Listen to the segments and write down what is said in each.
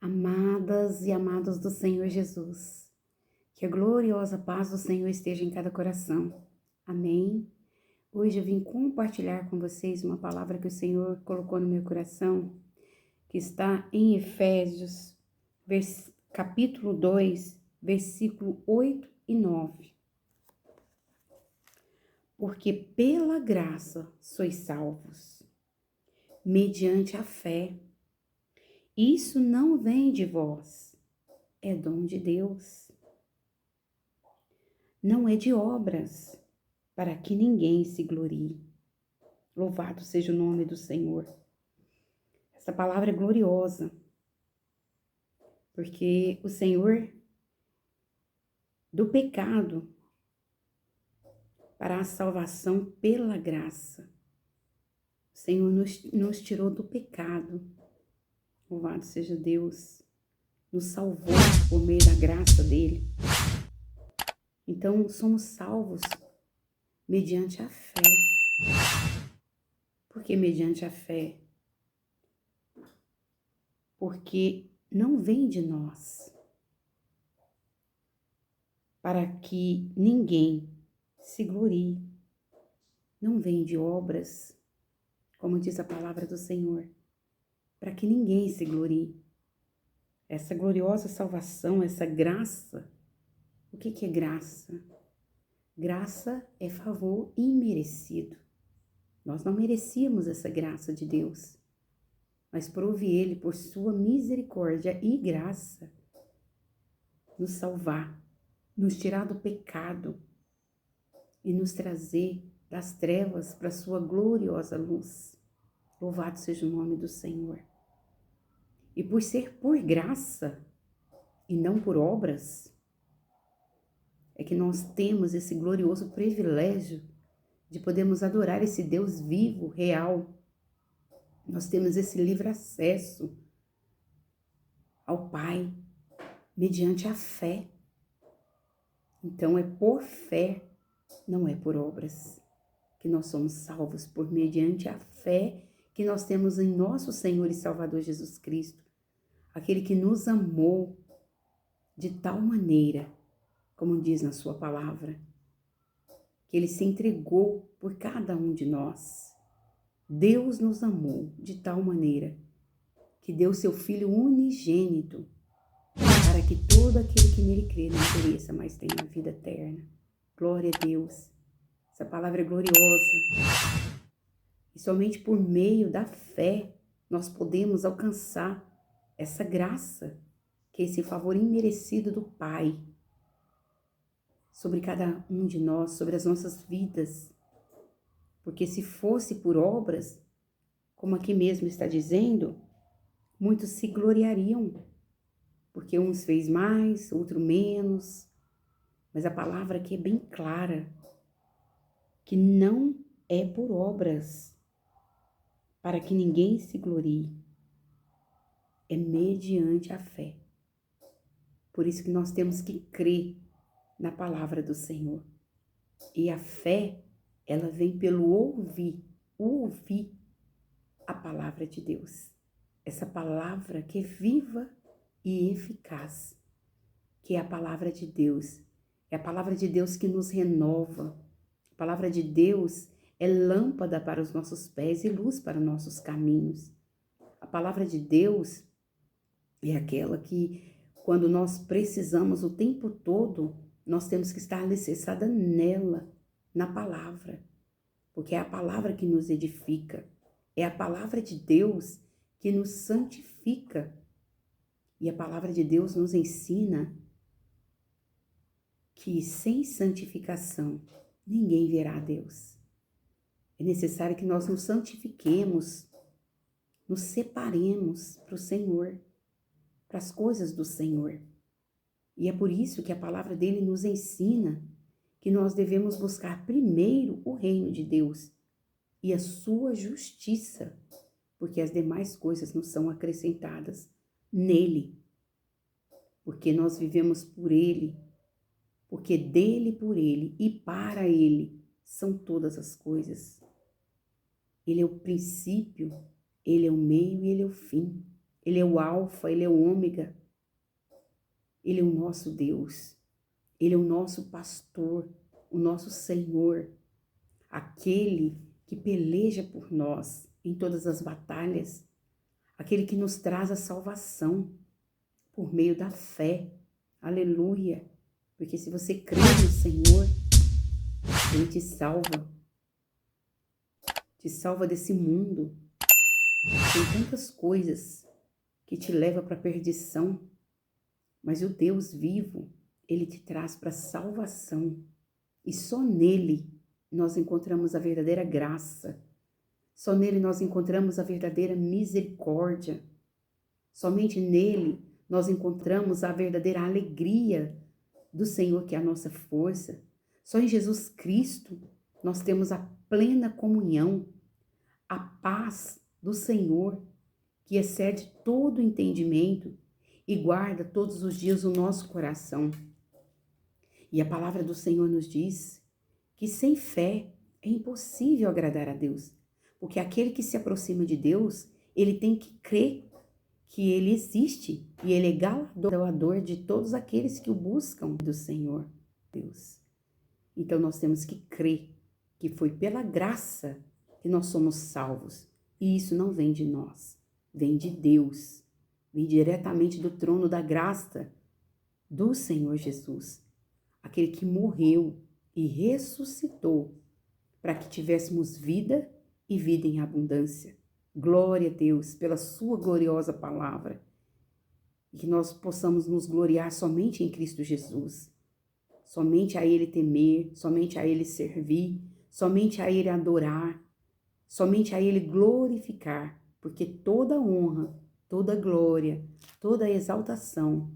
Amadas e amados do Senhor Jesus, que a gloriosa paz do Senhor esteja em cada coração. Amém. Hoje eu vim compartilhar com vocês uma palavra que o Senhor colocou no meu coração, que está em Efésios, capítulo 2, versículo 8 e 9. Porque pela graça sois salvos, mediante a fé. Isso não vem de vós, é dom de Deus. Não é de obras, para que ninguém se glorie. Louvado seja o nome do Senhor. Essa palavra é gloriosa, porque o Senhor, do pecado para a salvação pela graça, o Senhor nos tirou do pecado. Louvado seja Deus, nos salvou por meio da graça dele. Então, somos salvos mediante a fé. Por que mediante a fé? Porque não vem de nós, para que ninguém se glorie. Não vem de obras, como diz a palavra do Senhor, para que ninguém se glorie. Essa gloriosa salvação, essa graça, o que é graça? Graça é favor imerecido. Nós não merecíamos essa graça de Deus, mas prove Ele, por sua misericórdia e graça, nos salvar, nos tirar do pecado e nos trazer das trevas para a sua gloriosa luz. Louvado seja o nome do Senhor. E por ser por graça e não por obras, é que nós temos esse glorioso privilégio de podermos adorar esse Deus vivo, real. Nós temos esse livre acesso ao Pai mediante a fé. Então é por fé, não é por obras, que nós somos salvos, por mediante a fé que nós temos em nosso Senhor e Salvador Jesus Cristo, aquele que nos amou de tal maneira, como diz na sua palavra, que ele se entregou por cada um de nós. Deus nos amou de tal maneira que deu seu Filho unigênito para que todo aquele que nele crê não pereça, mas tenha a vida eterna. Glória a Deus. Essa palavra é gloriosa. E somente por meio da fé nós podemos alcançar essa graça, que é esse favor imerecido do Pai sobre cada um de nós, sobre as nossas vidas. Porque se fosse por obras, como aqui mesmo está dizendo, muitos se gloriariam, porque uns fez mais, outro menos. Mas a palavra aqui é bem clara, que não é por obras, para que ninguém se glorie. É mediante a fé. Por isso que nós temos que crer na palavra do Senhor. E a fé, ela vem pelo ouvir a palavra de Deus. Essa palavra que é viva e eficaz, que é a palavra de Deus. É a palavra de Deus que nos renova. A palavra de Deus é lâmpada para os nossos pés e luz para nossos caminhos. A palavra de Deus é aquela que, quando nós precisamos o tempo todo, nós temos que estar alicerçada nela, na palavra. Porque é a palavra que nos edifica. É a palavra de Deus que nos santifica. E a palavra de Deus nos ensina que sem santificação ninguém verá a Deus. É necessário que nós nos santifiquemos, nos separemos para o Senhor, para as coisas do Senhor. E é por isso que a palavra dele nos ensina que nós devemos buscar primeiro o reino de Deus e a sua justiça, porque as demais coisas nos são acrescentadas nele. Porque nós vivemos por ele, porque dele, por ele e para ele são todas as coisas. Ele é o princípio, ele é o meio e ele é o fim. Ele é o alfa, ele é o ômega. Ele é o nosso Deus. Ele é o nosso pastor, o nosso Senhor, aquele que peleja por nós em todas as batalhas, aquele que nos traz a salvação por meio da fé. Aleluia! Porque se você crê no Senhor, Ele te salva desse mundo. Tem tantas coisas que te levam para a perdição, mas o Deus vivo, Ele te traz para a salvação. E só nele nós encontramos a verdadeira graça. Só nele nós encontramos a verdadeira misericórdia. Somente nele nós encontramos a verdadeira alegria do Senhor, que é a nossa força. Só em Jesus Cristo nós temos a plena comunhão, a paz do Senhor, que excede todo o entendimento e guarda todos os dias o nosso coração. E a palavra do Senhor nos diz que sem fé é impossível agradar a Deus, porque aquele que se aproxima de Deus, ele tem que crer que ele existe e ele é galardoador de todos aqueles que o buscam do Senhor Deus. Então nós temos que crer que foi pela graça que nós somos salvos. E isso não vem de nós, vem de Deus, vem diretamente do trono da graça do Senhor Jesus, aquele que morreu e ressuscitou para que tivéssemos vida e vida em abundância. Glória a Deus pela sua gloriosa palavra e que nós possamos nos gloriar somente em Cristo Jesus, somente a Ele temer, somente a Ele servir, somente a Ele adorar, somente a Ele glorificar, porque toda honra, toda glória, toda exaltação,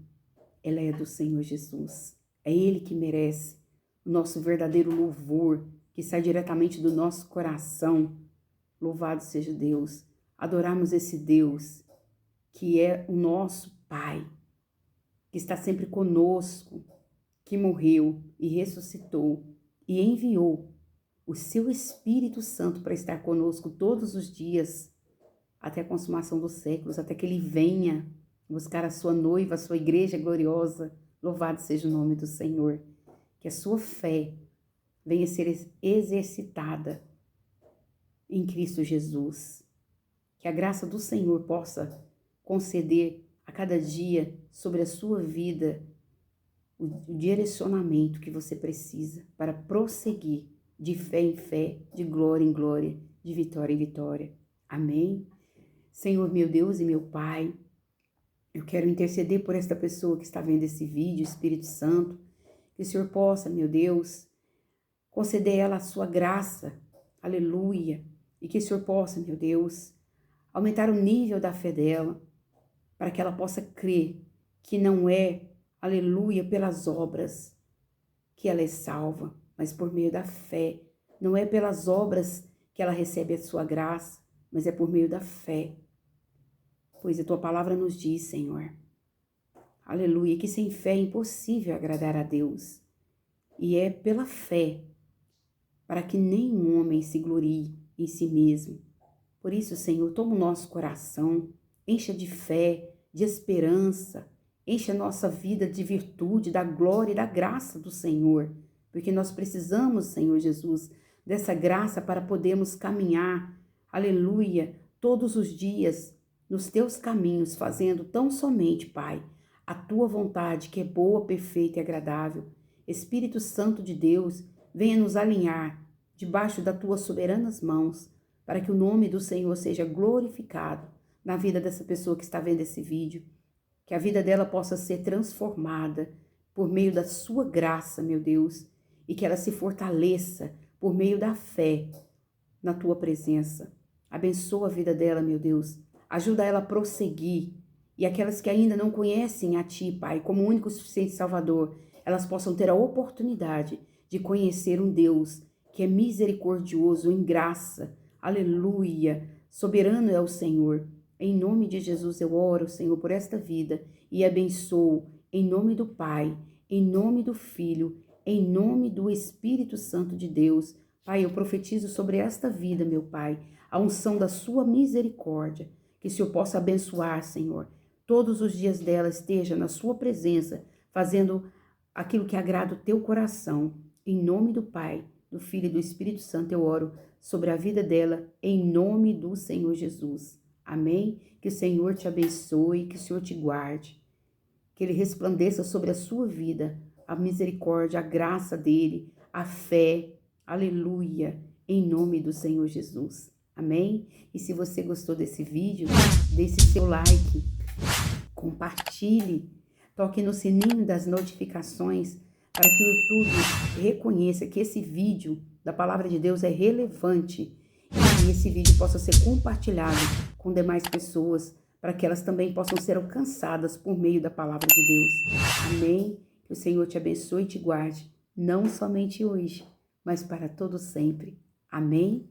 ela é do Senhor Jesus. É Ele que merece o nosso verdadeiro louvor, que sai diretamente do nosso coração. Louvado seja Deus. Adorarmos esse Deus que é o nosso Pai, que está sempre conosco, que morreu e ressuscitou e enviou o seu Espírito Santo para estar conosco todos os dias, até a consumação dos séculos, até que Ele venha buscar a sua noiva, a sua igreja gloriosa. Louvado seja o nome do Senhor. Que a sua fé venha a ser exercitada em Cristo Jesus. Que a graça do Senhor possa conceder a cada dia sobre a sua vida o direcionamento que você precisa para prosseguir de fé em fé, de glória em glória, de vitória em vitória. Amém? Senhor, meu Deus e meu Pai, eu quero interceder por esta pessoa que está vendo esse vídeo, Espírito Santo, que o Senhor possa, meu Deus, conceder a ela a sua graça, aleluia, e que o Senhor possa, meu Deus, aumentar o nível da fé dela, para que ela possa crer que não é, aleluia, pelas obras que ela é salva, mas por meio da fé. Não é pelas obras que ela recebe a sua graça, mas é por meio da fé. Pois a tua palavra nos diz, Senhor, aleluia, que sem fé é impossível agradar a Deus. E é pela fé, para que nenhum homem se glorie em si mesmo. Por isso, Senhor, toma o nosso coração, encha de fé, de esperança, enche a nossa vida de virtude, da glória e da graça do Senhor, porque nós precisamos, Senhor Jesus, dessa graça para podermos caminhar, aleluia, todos os dias nos teus caminhos, fazendo tão somente, Pai, a tua vontade, que é boa, perfeita e agradável. Espírito Santo de Deus, venha nos alinhar debaixo das tuas soberanas mãos, para que o nome do Senhor seja glorificado na vida dessa pessoa que está vendo esse vídeo, que a vida dela possa ser transformada por meio da sua graça, meu Deus, e que ela se fortaleça por meio da fé na tua presença. Abençoa a vida dela, meu Deus, ajuda ela a prosseguir, e aquelas que ainda não conhecem a ti, Pai, como único e suficiente Salvador, elas possam ter a oportunidade de conhecer um Deus que é misericordioso em graça. Aleluia! Soberano é o Senhor. Em nome de Jesus eu oro, Senhor, por esta vida e abençoo em nome do Pai, em nome do Filho, em nome do Espírito Santo de Deus. Pai, eu profetizo sobre esta vida, meu Pai, a unção da sua misericórdia, Que o Senhor possa abençoar, Senhor. Todos os dias dela esteja na sua presença, fazendo aquilo que agrada o teu coração. Em nome do Pai, do Filho e do Espírito Santo, eu oro sobre a vida dela, em nome do Senhor Jesus. Amém? Que o Senhor te abençoe, que o Senhor te guarde, que Ele resplandeça sobre a sua vida, a misericórdia, a graça dEle, a fé. Aleluia, em nome do Senhor Jesus. Amém? E se você gostou desse vídeo, deixe seu like, compartilhe, toque no sininho das notificações para que o YouTube reconheça que esse vídeo da Palavra de Deus é relevante e que esse vídeo possa ser compartilhado com demais pessoas para que elas também possam ser alcançadas por meio da Palavra de Deus. Amém? Que o Senhor te abençoe e te guarde, não somente hoje, mas para todo sempre. Amém?